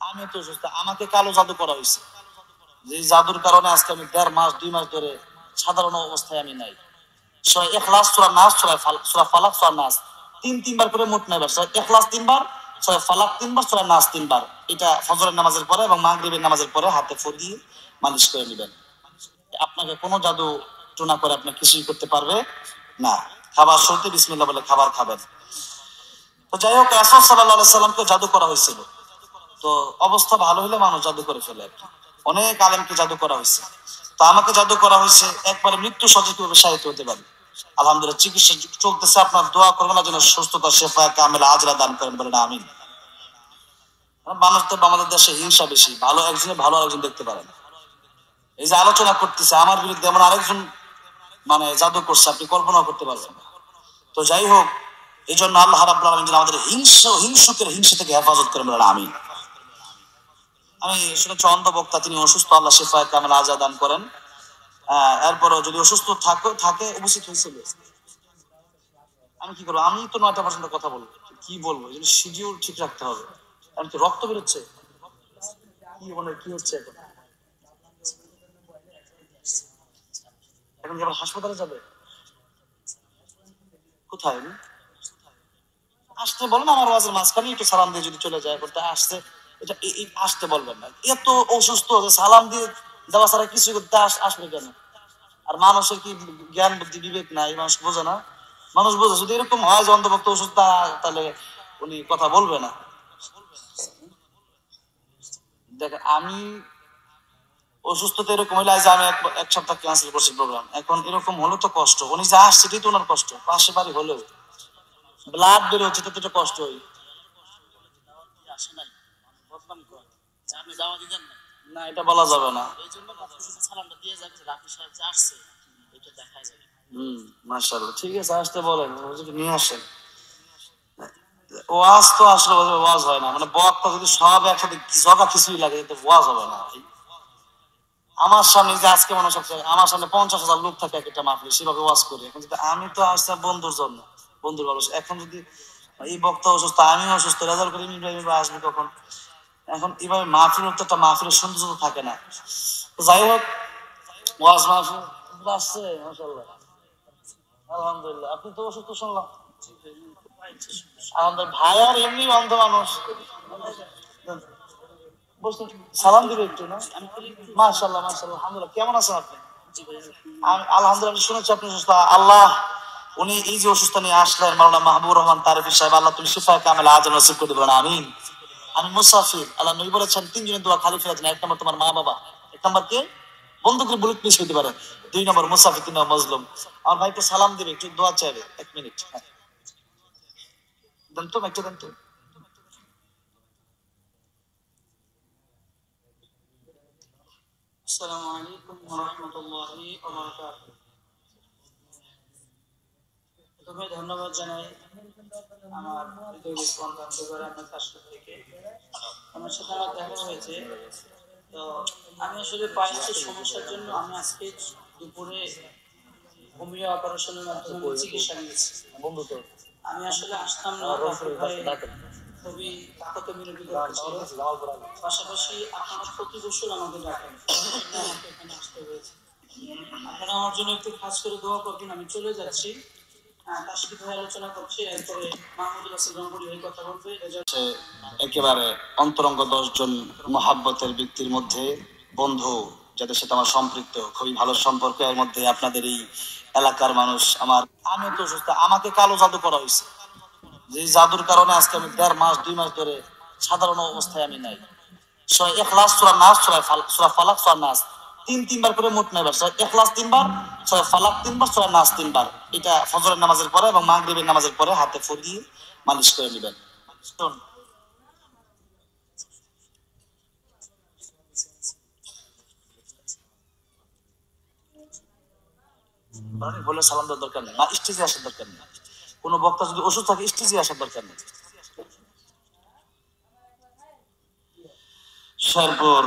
আমি তো অসুস্থ, আমাকে কালো জাদু করা হয়েছে। যে জাদুর কারণে আজকে আমি 1.5 মাস 2 মাস ধরে সাধারণ অবস্থায় আমি নাই। সূরা ইখলাস, সূরা নাস, সূরা ফালাক, সূরা নাস তিনবার করে মোট 9 বার। সূরা ইখলাস 3 বার, সূরা ফালাক 3 বার, সূরা নাস 3 বার। এটা ফজরের নামাজের পরে এবং মাগরিবের নামাজের পরে হাতে ফু দিয়ে মালিশ করে নেবেন। আপনাকে কোনো জাদু টোনা করে আপনি কিছুই করতে পারবে না। খাবার শুরুতে বিসমিল্লাহ বলে খাবার খাবেন। তো যাই হোক, রাসূল সাল্লাল্লাহু আলাইহি সাল্লামকে জাদু করা হয়েছিল। তো অবস্থা ভালো হলে মানুষ জাদু করে ফেলে আর কি। অনেক আলেমকে জাদু করা হয়েছে। তো আমাকে জাদু করা হয়েছে, একবারে মৃত্যু সজ্জা কিভাবে সাহিত্য হতে পারে। আলহামদুলিল্লাহ চিকিৎসা চলতেছে। আপনার দোয়া করবেন না যেন সুস্থতা শেফা কামেলা আজরা দান করেন, বলেন আমিন। মানুষ তো আমাদের দেশে হিংসা বেশি, ভালো একজনে ভালো আরেকজন দেখতে পারে না। এই যে আলোচনা করতেছে আমার বিরুদ্ধে এমন আরেকজন মানে জাদু করছে, আপনি কল্পনা করতে পারবেন না। তো যাই হোক, এই জন্য আল্লাহ রাব্বুল আলামিন যেন আমাদের হিংসুকের হিংসা থেকে হেফাজত করেন, বলেন আমিন। আমি শুনেছি অন্ধ বক্তা, তিনি অসুস্থ, আল্লাহ শেফায়ে কামেল আজা দান করেন। এরপরও যদি অসুস্থ থাকে উপস্থিত হয়েছিল, আমি কি করবো? আমি তো 9টা পর্যন্ত কথা বলবো, কি বলবো? এই জন্য শিডিউল ঠিক রাখতে হবে। আমি কি রক্ত বেরোচ্ছে? কি মনে কি হচ্ছে এখন? এখন কি আবার হাসপাতালে যাবে? কোথায় উনি? আসতে বলেন, আমার ওয়াজের মাঝখানে একটু সালাম দিয়ে যদি চলে যায় করতে আসছে, এটা আসতে বলবেন না। এত অসুস্থ যে সালাম দিয়ে দেওয়া ছাড়া কিছু করতে আসবে কেন? আর মানুষের কি জ্ঞান বুদ্ধি বিবেক নাই? মানুষ বোঝে না? মানুষ বোঝে যদি এরকম হয় যে অন্ধভক্ত অসুস্থ, তাহলে উনি কথা বলবে না। দেখেন, আমি অসুস্থতা এরকম হইলে আজ আমি এক সপ্তাহ ক্যান্সেল করছি প্রোগ্রাম। এখন এরকম হলে তো কষ্ট, উনি যা আসছে এটাই তো ওনার কষ্ট। পাশে বাড়ি হলেও ব্লাড বের হচ্ছে, তো এটা কষ্ট হই। আসে নাই, বদনাম করে আপনি দাওয়া দিবেন না, না এটা বলা যাবে না। এই জন্য সালামটা দিয়ে যাচ্ছে, রাফি সাহেব যে আসছে এটা দেখাই যাবে। মাশাআল্লাহ, ঠিক আছে, আসতে বলেন, যদি নিয়ে আসেন। ওয়াজ তো আসলে ওয়াজ হয় না, মানে বক্তা যদি সব একসাথে জগা কিছুই লাগে তো ওয়াজ হবে না। আমার সামনে যে আজকে মানুষ আছে, আমার সামনে 50,000 লোক থাকে একটা মাহফিলে, সেভাবে ওয়াজ করি। এখন যদি আমি তো আসছি বন্ধুর জন্য, বন্ধুর ভালোবাসা। এখন যদি এই বক্তা অসুস্থ, আমিও অসুস্থ, রেজাল্ট করে ইব্রাহিম আসবে কখন? এখন এইভাবে মাহফিল তো একটা মাহফিলের সৌন্দর্য থাকে না। যাই হোক, ওয়াজ মাহফিল আসছে মাশাআল্লাহ, আলহামদুলিল্লাহ। আপনি তো অসুস্থ শুনলাম। আমাদের ভাই আর এমনি অন্ধ মানুষ, সালাম দিবে একটু না? মাশাআল্লাহ মাশাআল্লাহ, আলহামদুলিল্লাহ। কেমন আছেন আপনি? আমি আলহামদুলিল্লাহ শুনেছি আপনি সুস্থ। আল্লাহ, উনি এই যে অসুস্থ নিয়ে আসলেন, মাওলানা মাহবুবুর রহমান তারিফি সাহেব, আল্লাহ তুমি শিফায়ে কামেলা আজল নসিব করে দিবেন, আমিন। আমি মুসাফির, আল্লাহ নবী বলেছেন 3 জনের দোয়া খালি ফেরাত না। 1 নম্বর তোমার মা বাবা, 1 নম্বর কে? বন্ধুকে বুলেট মিস হইতে পারে, 2 নম্বর মুসাফির, 3 নম্বর মজলুম। আমার ভাইকে সালাম দিবে, একটু দোয়া চাইবে, 1 মিনিট। দেন তো, একটু দেন তো। আসসালামু আলাইকুম ওয়া রাহমাতুল্লাহি ওয়া বারাকাতুহু। প্রথমে ধন্যবাদ জানাই আমার হৃদয় স্পন্দন দুবার আপনার কাছ থেকে আমার সাথে আমার দেখা হয়েছে। তো আমি আসলে পায়ের সমস্যার জন্য আমি আজকে দুপুরে হোমিও অপারেশনের মাধ্যমে চিকিৎসা নিয়েছি। বন্ধু তো আমি আসলে আসতাম না, খুবই তাকতে মিনতি করছিল। পাশাপাশি আপনারা প্রতি বছর আমাকে ডাকেন, আমাকে এখানে আসতে হয়েছে। আপনারা আমার জন্য একটু খাস করে দোয়া করবেন। আমি চলে যাচ্ছি, তার সাথে আলোচনা করছি, এরপরে মাহমুদুল হাসান রংপুরি এই কথা বলবে। একেবারে অন্তরঙ্গ 10 জন মহাব্বতের ব্যক্তির মধ্যে বন্ধু যাদের সাথে আমার সম্পৃক্ত, খুবই ভালো সম্পর্ক। এর মধ্যে আপনাদের এই এলাকার মানুষ আমার, আমি তো অসুস্থ, আমাকে কালো জাদু করা হয়েছে। যে জাদুর কারণে আজকে আমি 1.5 মাস 2 মাস ধরে সাধারণ অবস্থায় আমি নাই। সূরা ইখলাস, সূরা নাস, সূরা ফালাক, সূরা নাস তিনবার করে মোট 9 বার। সূরা ইখলাস 3 বার, সূরা ফালাক 3 বার, সূরা নাস 3 বার। এটা ফজরের নামাজের পরে এবং মাগরিবের নামাজের পরে হাতে ফু দিয়ে মালিশ করে নেবেন। বলে সালাম দেওয়ার দরকার নেই, বা স্টেজে আসার দরকার নেই। কোনো বক্তা যদি ওষুধ থাকে স্টেজে আসার দরকার নেই। শেরপুর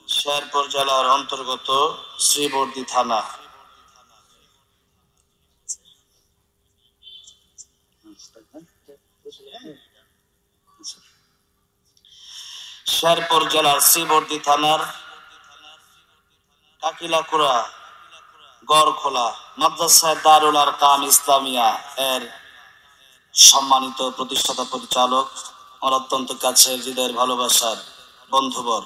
শেরপুর জেলার অন্তর্গত শ্রীবর্দী থানা। শেরপুর জেলার শ্রীবর্দী থানার কাকিলাকুড়া গড়খোলা মাদ্রাসায় দারুল আরকাম ইসলামিয়া এর সম্মানিত প্রতিষ্ঠাতা পরিচালক, আমার অত্যন্ত কাছের হৃদয়ের ভালোবাসার বন্ধুবর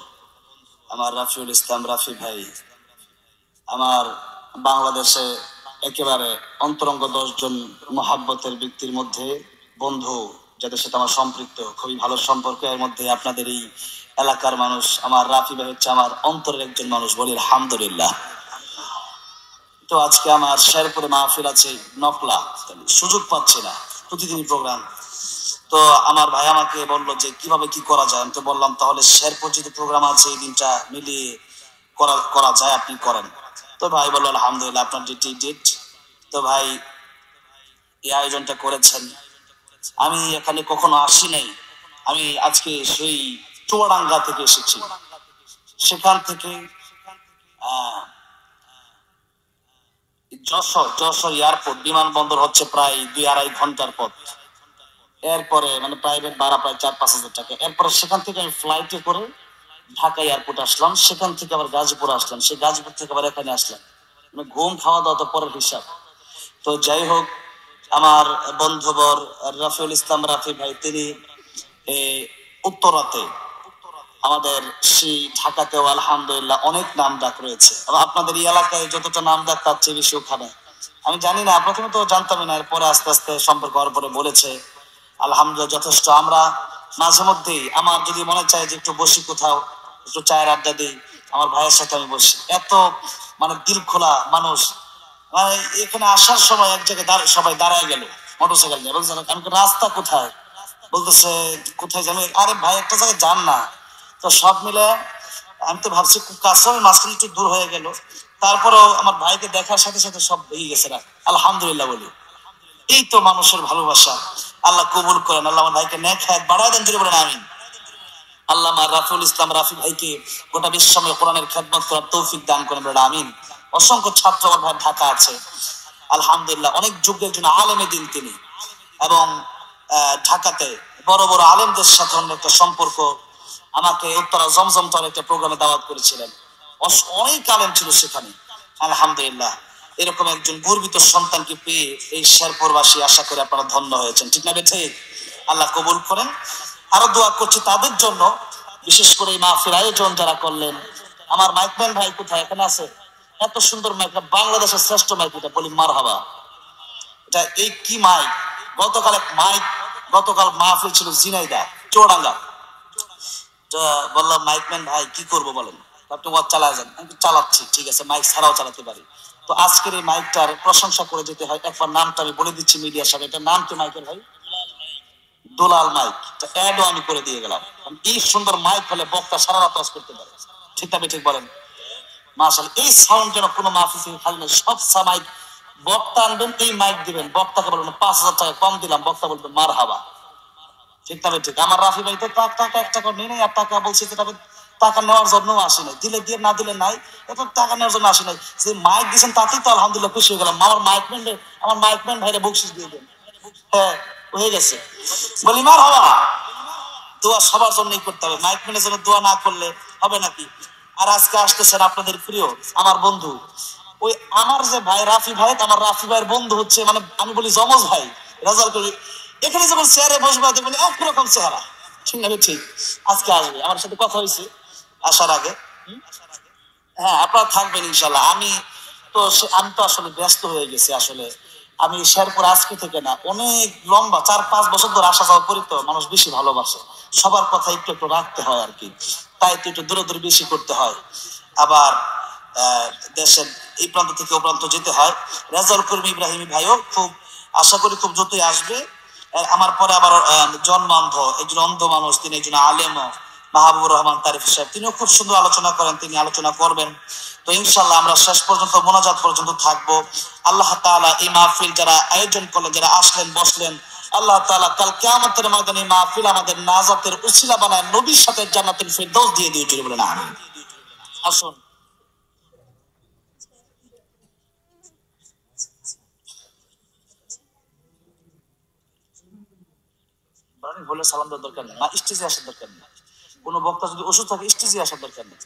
আমার রাফিউল ইসলাম রাফি ভাই, আমার বাংলাদেশে একেবারে অন্তরঙ্গ 10 জন মহাব্বতের ব্যক্তির মধ্যে বন্ধু যাদের সাথে আমার সম্পৃক্ত খুবই ভালো সম্পর্ক, এর মধ্যে আপনাদের এই এলাকার মানুষ আমার রাফি ভাই হচ্ছে আমার অন্তরের একজন মানুষ, বলি আলহামদুলিল্লাহ। তো আজকে আমার শেরপুরে মাহফিল আছে নকলা, সুযোগ পাচ্ছি না, প্রতিদিনই প্রোগ্রাম। তো আমার ভাই আমাকে বললো যে কিভাবে কি করা যায়, আমি তো বললাম তাহলে শেরপুর যদি প্রোগ্রাম আছে এই দিনটা মিলিয়ে করা যায়, আপনি করেন। তো ভাই বললো আলহামদুলিল্লাহ আপনার ডেট। তো ভাই এই আয়োজনটা করেছেন, আমি এখানে কখনো আসি নাই, আমি আজকে সেই চুয়াডাঙ্গা থেকে এসেছি। সেখান থেকে যশোর এয়ারপোর্ট বিমানবন্দর হচ্ছে প্রায় 2-2.5 ঘন্টার পথ। এরপরে মানে প্রাইভেট ভাড়া প্রায় 4-5 হাজার টাকা। এরপরে সেখান থেকে আমি ফ্লাইটে করে ঢাকা এয়ারপোর্ট আসলাম, সেখান থেকে আবার গাজীপুর আসলাম, সেই গাজীপুর থেকে আবার এখানে আসলাম। মানে ঘুম খাওয়া দাওয়া তো পরের হিসাব। তো যাই হোক, আমার বন্ধুবর রাফিউল ইসলাম রাফি ভাই তিনি উত্তরাতে আমাদের সেই ঢাকাতেও আলহামদুলিল্লাহ অনেক নাম ডাক রয়েছে, আপনাদের এই এলাকায় যতটা নাম ডাক তার চেয়ে বেশি ওখানে। আমি জানি না, প্রথমে তো জানতামই না, এরপরে আস্তে আস্তে সম্পর্ক হওয়ার পরে বলেছে আলহামদুলিল্লাহ যথেষ্ট। আমরা মাঝে মধ্যেই আমার যদি মনে চায় যে একটু বসি কোথাও, একটু চায়ের আড্ডা দিই, আমার ভাইয়ের সাথে আমি বসি। এত মানে দিল খোলা মানুষ। মানে এখানে আসার সময় এক জায়গায় সবাই দাঁড়ায় গেল মোটরসাইকেল নিয়ে, বলছে আমি রাস্তা কোথায়, বলতেছে কোথায় যাবে, আরে ভাই একটা জায়গায় যান না। তো সব মিলে আমি তো ভাবছি খুব কাছে, মাঝখানে একটু দূর হয়ে গেল। তারপরেও আমার ভাইকে দেখার সাথে সাথে সব ভেঙে গেছে না, আলহামদুলিল্লাহ বলি। এই তো মানুষের ভালোবাসা, আল্লাহ কবুল করেন, আল্লাহ আমার ভাইকে নেক হায়াত বাড়ায় দেন, জুড়ে বলেন আমিন। আল্লাহ আমার রাফিউল ইসলাম রাফি ভাইকে গোটা বিশ্বময় কোরআনের খেদমত করার তৌফিক দান করেন, বলেন আমিন। অসংখ্য ছাত্র আমার ভাই ঢাকা আছে, আলহামদুলিল্লাহ অনেক যোগ্য একজন আলেমে দিন তিনি, এবং ঢাকাতে বড় বড় আলেমদের সাথে একটা সম্পর্ক। আমাকে উত্তরা জমজম তো একটা প্রোগ্রামে দাওয়াত করেছিলেন, অনেক আলেম ছিল সেখানে, আলহামদুলিল্লাহ। এরকম একজন গর্বিত সন্তানকে পেয়ে এই শেরপুরবাসী আশা করে আপনারা ধন্য হয়েছেন, ঠিক না বেঠে? আল্লাহ কবুল করেন। আরো দোয়া করছি তাদের জন্য, বিশেষ করে এই মাহফিল আয়োজন যারা করলেন। আমার মাইকম্যান ভাই কোথায়, এখানে আছে? এত সুন্দর মাইক, বাংলাদেশের শ্রেষ্ঠ মাইক, এটা বলি মারহাবা। এটা এই কি মাইক, গতকাল এক মাইক, গতকাল মাহফিল ছিল ঝিনাইদহ চুয়াডাঙ্গা। বললাম মাইকম্যান ভাই কি করবো বলেন, আপনি ওয়াজ চালা যান, আমি চালাচ্ছি, ঠিক আছে মাইক ছাড়াও চালাতে পারি। তো আজকের এই মাইকটার প্রশংসা করে যেতে হয়, একবার নামটা আমি বলে দিচ্ছি মিডিয়ার সামনে, এটা নাম কি মাইকের ভাই? দুলাল মাইক। অ্যাডও আমি করে দিয়ে গেলাম, এই সুন্দর মাইক হলে বক্তা সারা রাত ওয়াজ করতে পারে, ঠিক না ঠিক বলেন? মাশাআল্লাহ, এই সাউন্ড যেন কোনো মাহফিল থেকে খালি না, সব মাইক। বক্তা আনবেন, এই মাইক দিবেন, বক্তাকে বলবেন 5,000 টাকা কম দিলাম, বক্তা বলবেন মারহাবা, ঠিক না ঠিক? আমার রাফি ভাই তো টাকা 1 টাকা নেই নাই, আর টাকা বলছে যে টাকা নেওয়ার জন্য আসি নাই, দিলে দিয়ে না দিলে নাই, এত টাকা নেওয়ার জন্য আসি নাই। যে মাইক দিয়েছেন তাতেই তো আলহামদুলিল্লাহ খুশি হয়ে গেলাম। আমার মাইকম্যান ভাইরে বকশিস দিয়ে দেন। হ্যাঁ হয়ে গেছে, বলি মার হওয়া। দোয়া সবার জন্যই করতে হবে, মাইকম্যানের জন্য দোয়া না করলে হবে নাকি? আর আজকে আসতেছেন আপনাদের প্রিয় আমার বন্ধু, ওই আমার যে ভাই রাফি ভাই, আমার রাফি ভাইয়ের বন্ধু হচ্ছে, মানে আমি বলি জমজ ভাই রেজাল্ট করি। এখানে যখন চেয়ারে বসবে দেখবেন একরকম চেহারা, ঠিক না ঠিক? আজকে আসবে, আমার সাথে কথা হয়েছে আসার আগে। হ্যাঁ আপনারা থাকবেন ইনশাল্লাহ। আমি তো আসলে ব্যস্ত হয়ে গেছি আসলে। আমি শেরপুর আজকে থেকে না, অনেক লম্বা 4-5 বছর ধরে আসা যাওয়া করি, তো মানুষ বেশি ভালোবাসে, সবার কথা একটু একটু রাখতে হয় আর কি, তাই তো একটু দূরে দূরে বেশি করতে হয়। আবার দেশের এই প্রান্ত থেকে ও প্রান্ত যেতে হয়। রেজাউল করিম ইব্রাহিম ভাইও খুব আশা করি খুব দ্রুতই আসবে। আমার পরে আবার জন্মান্ধ একজন অন্ধ মানুষ, তিনি একজন আলেম, মাহবুবুর রহমান তারিফ সাহেব, তিনিও খুব সুন্দর আলোচনা করেন, তিনি আলোচনা করবেন। তো ইনশাল্লাহ আমরা শেষ পর্যন্ত মোনাজাত পর্যন্ত থাকবো। আল্লাহ তাআলা এই মাহফিল যারা আয়োজন করলেন, যারা আসলেন বসলেন, আল্লাহ তাআলা কাল কিয়ামতের ময়দানে মাহফিল আমাদের নাজাতের উসিলা বানায়, নবীর সাথে জান্নাতুল ফিরদৌস দিয়ে দিয়ে চলে বলেন আমিন। আসুন বলে সালাম দেওয়ার দরকার নেই, স্টেজে আসার দরকার নেই। কোনো বক্তা যদি ওষুধ থাকে স্টেজে আসার দরকার নেই।